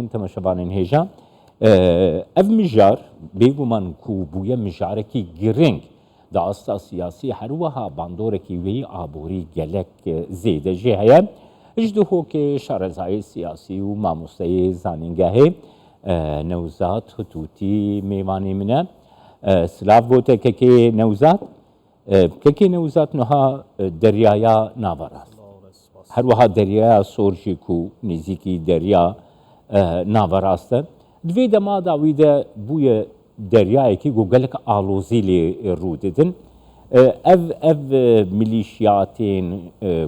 انت مشابانین هیجا اف مجار بيجو من كوبويا مجاركي جرينج دا استا سياسي هروها باندوركي وي عبوري جلك زيده جهه اجدو هو كي شارزاي سياسي وماموسي زانينجاهي نوزات خطوطي ميواني منه سلاف بوته كي نوزات كي نوزات نها دريايا ناوراس هروها دريايا سورجيكو نزيكي دريا ناوراست دوی دما داویده بوی دریایی که گوگلک آلوزیلی رو دیدن اف ملیشیاتین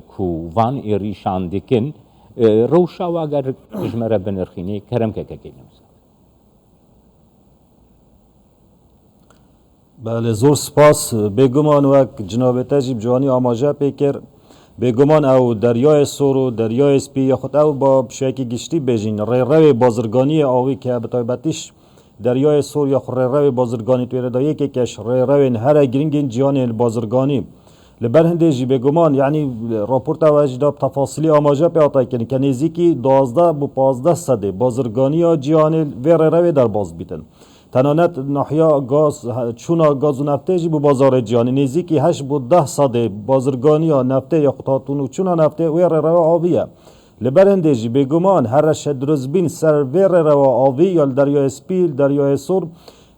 کو وان ایریشان دکن روشا و اگر اجمره بنرخینی کرم که نمزد. بله زور سپاس بگمان وک جناب تجیب جوانی آماجه پیکر بگمان او دریای سور و دریای اسپی یا خود او با شکی گشتی بجین ری بازرگانی آوی که به طایبتیش دریای سور یا خود ری بازرگانی توی ردایی که کش ری هر گرینگین جیان بازرگانی لبر هندیجی بگمان یعنی راپورت او اجداب تفاصیلی آماجه پیاتا کنی که نزیکی 12 با 15 صده بازرگانی یا جیان ری در باز بیتن تنانت ناحیه گاز چونا گاز و نفته جی بو بازار جهانی نزدیکی 8 بود 10 ساده بازرگانی یا نفته یا قطعاتون و چونا نفته ویر روا آویه لبرنده جی بگمان هرش درزبین سر ویر روا آوی یا دریای اسپیل دریای سور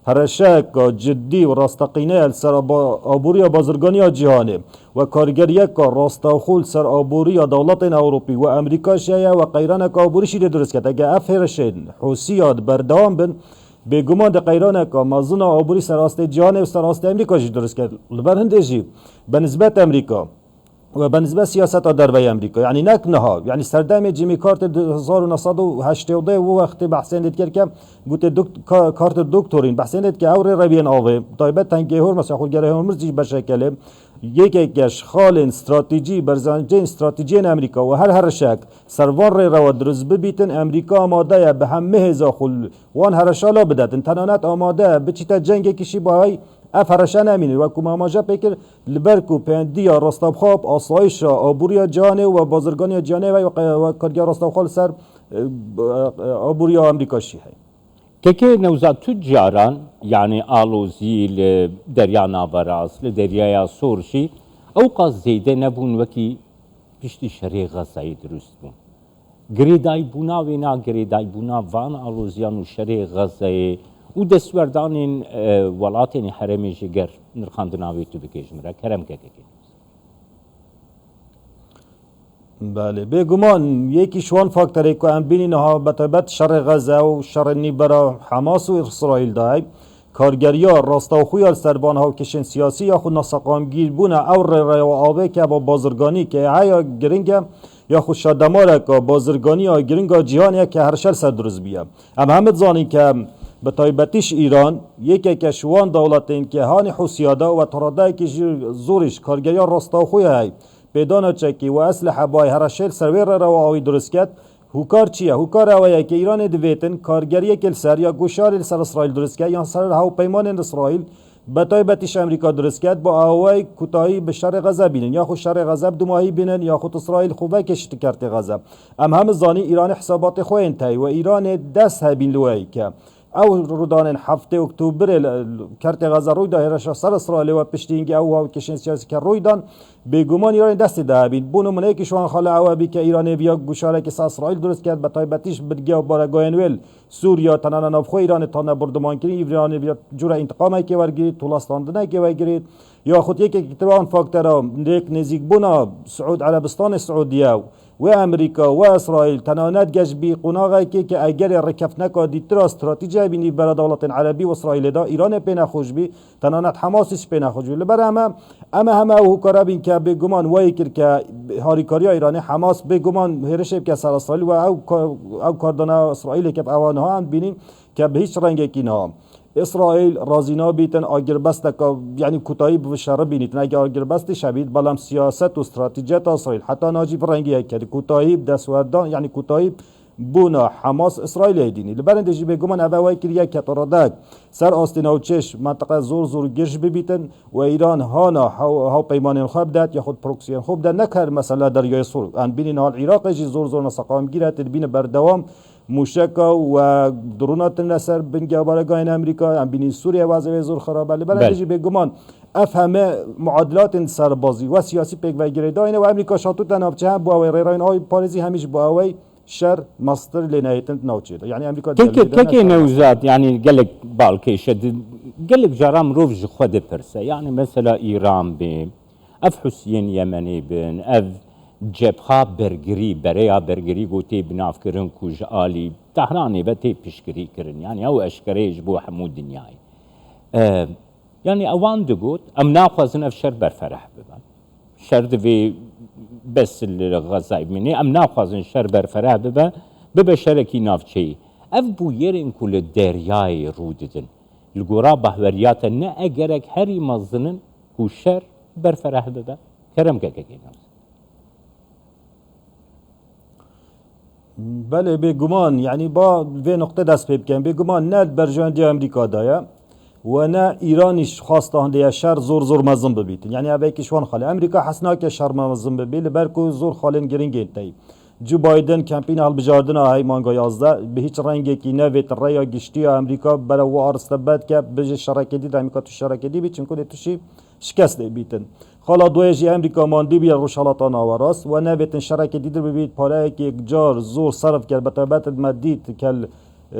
هرشک جدی و راستقینه سر آبوری بازرگانی جهانی و کارگریه که راستاخول سر آبوری دولت اروپی و امریکا شیعه و قیران که آبوری شیده درست کرد اگه افهرشین حوثیات بردام بن بگمان ده قیرانه که مازن آبوری سراسته جهان و سراسته امریکا جی درست کرد لبر هندجی به نسبت امریکا و به نسبت سیاست دروی امریکا یعنی نکنها یعنی سردم جیمی کارت 1982 و وقتی بحثیندید کرد که گوته کارت دکترین بحثیندید که اور روین آوه تایبت تنگه هر مثلا خودگره هرمز جی بشکله یکیش خال استراتژی برزنجین استراتژی امریکا و هر شک سروان رو درز ببیتن امریکا آماده به همه هزاخل وان هرشالا بدتن تنانت آماده بچیتا جنگ کشی باهای افرشان امینه و کم آماجه پیکر لبرکو پندیا راستاب خواب آسایش آبوریا جانه و بازرگانی جانه و کارگاه راستاب خواب سر آبوریا امریکا شیه که نوزاد تجاران یعنی آلوزی لدریا ناوراس لدریای سورشی او قاس زیده نبون وکی پشتی شری غزایی درست بون گریدای بونا و نا گریدای بونا وان آلوزیان و شری غزایی و دستوردانین ولاتین حرمی جگر نرخاندناوی تو بکیجمره کرم که بله بگمان یکی شوان فاکتوری که ام بینی نها بتابت شر غزه و شر نیبرا حماس و اسرائیل دای کارگریا راستاخوی سربان ها کشن سیاسی یا خود نسقامگیر بونه او رو آبه که با بازرگانی که هیا گرینگه یا خود شادماره که بازرگانی یا گرینگا جهانیه که هر شل سردرز بیه اما همه زانی که به طایبتیش ایران یکی کشوان دولتین که هانی حسیاده و تراده که زورش کارگریا راستاخوی های پیدانه چکی و اسلحه بای هر شل سرویر رو آوی درست کرد هوکار چیه؟ هوکار اویه که ایران دویتن کارگریه کل سر یا گوشار سر اسرائیل درست کرد یا سر هاو پیمان اسرائیل به طایبتیش امریکا درست کرد با اوی کوتاهی به شر غزه بینن یا خود شر غزه دو ماهی بینن یا خود اسرائیل خوبه کشت کرد غزه هم زانی ایران حسابات خو انتهی و ایران دست هبین لوی که او رودان هفته اکتبر کرت غزه روی دایرش سر اسرائیل و پشتینگ او کشن سیاسی که روی دان بگمان ایران دست ده بین بونو منه که شوان خاله او بی که ایران بیا گوشاره که اسرائیل درست کرد به طایبتیش بدگه و بارگاینول سوریا تنان نفخو ایران تان بردمان کردن ایران بیا جور انتقامی که ورگیرید طولستاندنه که ورگیرید یا خود یک تروان فاکتور نیک نزیک بونا سعود عربستان سعودیه و امریکا و اسرائیل تنانت گشبی قناغی که اگر رکف نکا دیتر استراتژی بینی برای دولت عربی و اسرائیل دا ایران پی خوش بی تنانت حماسش پی خوش بی لبر همه او کارا بین که بگمان وای کرد که هاریکاری ایرانی حماس بگمان هرشب که سر اسرائیل و او کاردان اسرائیل که اوان ها هم بینیم که به هیچ رنگ کی نه اسرائیل رازینا بیتن آگر بست که یعنی کوتاهی به شر بینید نه آگر بست شبید بالام سیاست و استراتژیت اسرائیل حتی ناجی فرنگی کرد کوتاهی دستوردان یعنی کوتاهی بونا حماس اسرائیل دینی لبرندجی بگمان اوای کریه که ترداد سر آستینا و چش منطقه زور گرش ببیتن و ایران هانا ها پیمان خوب داد یا خود پروکسیان خوب داد نکرد مثلا دریای سور ان بین نال عراق جی زور نسقام گیرت بین بردوام موشکا و درونات نسر بنگا بارگاین امریکا ام بینی سوریه وضع زور خرابه لبر اندیجی بگمان اف همه معادلات سربازی و سیاسی پیک و گیره داینه و امریکا شاتو تنابچه هم با ریراین آی پاریزی همیش با اوی شر مصدر لنهایتن نوچه يعني امريكا كي نوزات يعني قالك بالكي شد قالك جرام روفج خد برسه يعني مثلا ايران بين اف حسين يمني بين اف جبهه برگری بریا برگری گوتی بناف کرن کوج آلی تهرانی بتی پیشگری کرن يعني او اشکریج بو حمود دنیای يعني اوان دقوت ام ناخذن اف شر برفرح ببن شر دفي بس الغزايب مني ام ناخذن شر برفرح ببن شركي نافشي اف بو يرين كل الدرياي روددن القرابة هوريات نا اجرك هري مظنن هو شر برفرح ببن كرم كاكاكي بله بگمان یعنی با به نقطه دست پی بکن بگمان نه برجاندی امریکا دایا و نه ایرانیش خواسته هنده شر زور مزم ببیتن یعنی اوه کشوان خاله امریکا حسنا که شر مزم ببی لبرکو زور خالن گرینگ انتایی جو بایدن کمپین حال بجاردن های مانگا 11 به هیچ رنگی که نویت ریا گشتی امریکا برای و آرستبت که بجه شرکتی در امریکا تو شرکتی بی چون کنه توشی شکست بیتن خالا دویجی امریکا ماندی بیا روشالاتان آوراست و نویتن شرکتی دیدر ببید پاره که یک جار زور صرف کرد بطبعت مدید که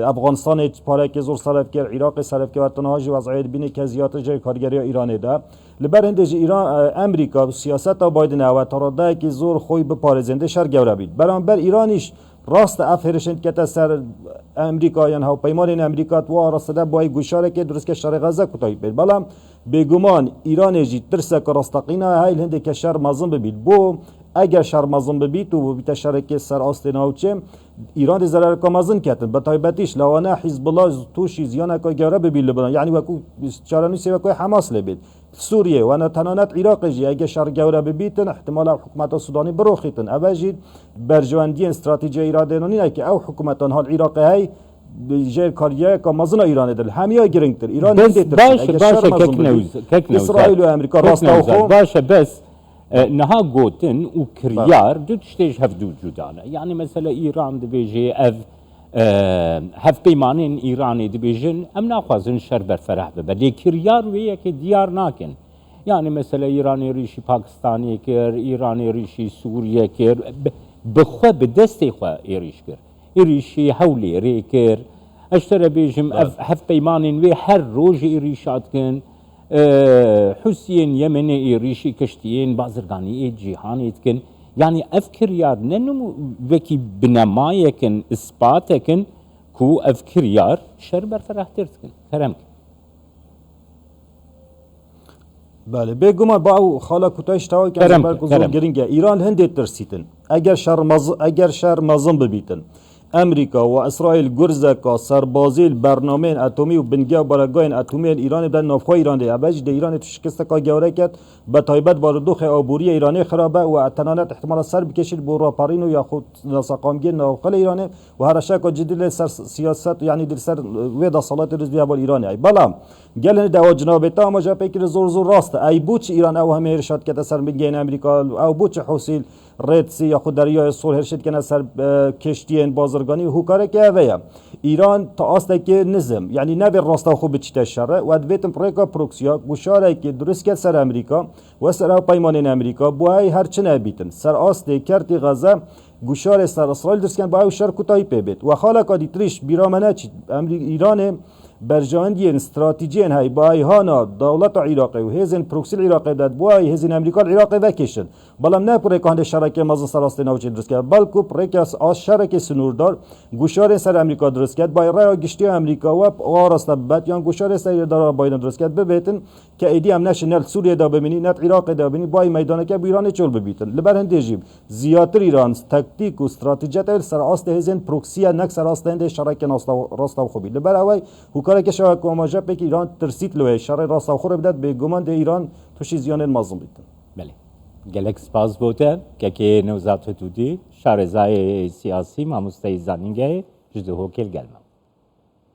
افغانستان پاره که زور صرف کرد عراق صرف کرد تنهاجی وضعیت بینه که زیادت جای کارگری ایران ده لبر هندج ایران امریکا سیاست بایدن و تراده که زور خوی به پارزنده شر گوره بید برانبر ایرانیش راست افرشند که تسر امریکا یعنی ها پیمان امریکا تو راسته بای گوشاره که درست که شر غزه کوتاه بید بلام بگمان ایران جی ترسه که راستقینا هایل هنده که شر مازن ببید بو اگر شر مازن ببید و بیت شرکه سر آستنا و چه ایران دی ضرر که مازن کتن بطایبتیش لوانه حزب الله توشی زیانه که گره ببید لبنان یعنی وکو چارانوسی وکو حماس لبید سوریه و انا تنانت عراق جی اگه شر گوره ببیتن احتمال حکومت سودانی بروخیتن اوجید برجواندی استراتژی ایرادنونی نه که او حکومتان حال عراق های جیر کاریه که مازن ایران دل همیا گرینگتر ایران باشه کک نوز اسرائیل و امریکا راستا خو باشه بس نها گوتن و کریار دو تشتیج هفدو جدانه يعني مثلا ایران دبیجی اف هف پیمانین ایرانی دبیجن ام ناخوازن شر برفرح ببه کریار ویه که دیار ناکن يعني مثلا ایرانی ریشی پاکستانی کر ایرانی ریشی سوریه کر بخوا بدستی خوا ایریش کر ایریشی حولی ریکر اشترى بيجم هف بيمانين وي هر روج إيريشات كن حسين يمني إيريشي كشتين بازرقاني جيهاني كن يعني أفكر يار ننمو وكي بنمايكن إثباتكن كو أفكر يار شربر فرح ترتكن كرمك بله بگم باو خالا کوتاش تاوی که از برکو زور گرینگه ایران هنده ترسیتن اگر شر مازن ببیتن امریکا و اسرائیل گرزکا سربازی برنامه اتمی و بنگاه برگاین اتمی ایران بدن نافخواه ایران ده ابج ده ایران تو شکست کا گوره کرد به تایبت باردوخ آبوری ایرانی خرابه و تنانت احتمال سر بکشید بو راپارین و یا خود ناسقامگی ناخل ایران و هر شک جدی سر سیاست یعنی در سر ودا صلات روز بیا بال ایرانی ای بلام گلن دوا جناب تا ما جا فکر زور راست ای بوچ ایران او همه ارشاد که سر بنگین امریکا او بوچ حوثی ردسی یا خود دریای سور هرشید که سر کشتین بازرگانی هوکاره که اوه ایران تا آسته که نظم یعنی نه به راستا خوب بچیت شره و ادویتن پروکا پروکسیا گوشاره که درست کرد سر امریکا و سر پیمان امریکا بوهای هرچه نبیتن سر آسته کرتی غزه گوشاره سر اسرائیل درست کن با شر کوتاهی پیبید و خاله کادی تریش بیرامنه چی ایران برجاندی استراتژی های با ایهانا دولت عراق و هزین پروکسیل عراق داد بوای هزین امریکا عراق وکیشن بلام نه پره کاند شرکه مازن سراسته نوچه درست کرد بلکو پره که از شرکه سنوردار گوشار سر امریکا درست کرد با رای گشتی امریکا و آراست بعد یا گوشار سر دار بایدن درست کرد ببیتن که ایدی هم نشه نل سوریه دا ببینی نت عراق دا ببینی با میدان که ایران چول ببیتن لبر هندیجیم زیاتر ایران تاکتیک و استراتژی سر آسته هزین پروکسیا نک سر آسته هند شرکه راستا خوبی لبر اوای کاری که شما کوماجا پک ایران ترسید لوی شر راست آخر بدد به گمان ده ایران توشی زیان مازن بیتن بله گلک سپاس بوده که نوزات حدودی شارزای سیاسی ماموستای زنینگه جده هوکل گلمه